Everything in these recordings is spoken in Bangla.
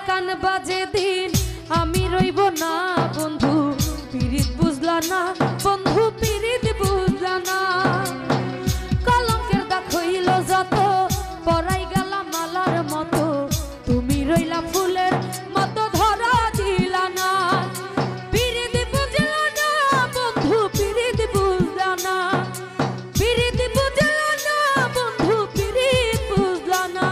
কান বাজে দিন আমি রইব না বন্ধু পিরিত বুঝলা না বন্ধু পিরিত বুঝলা না কলঙ্কের দাগ হইল যত পরাই গেলাম মালার মতো তুমি রইলা ফুলের মতো ধরা দিলা না পিরিত বুঝলা না বন্ধু পিরিত বুঝলা না পিরিত বুঝলা না বন্ধু পিরিত বুঝলা না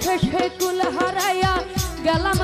শেষে কুল হারাইয়া গেলাম।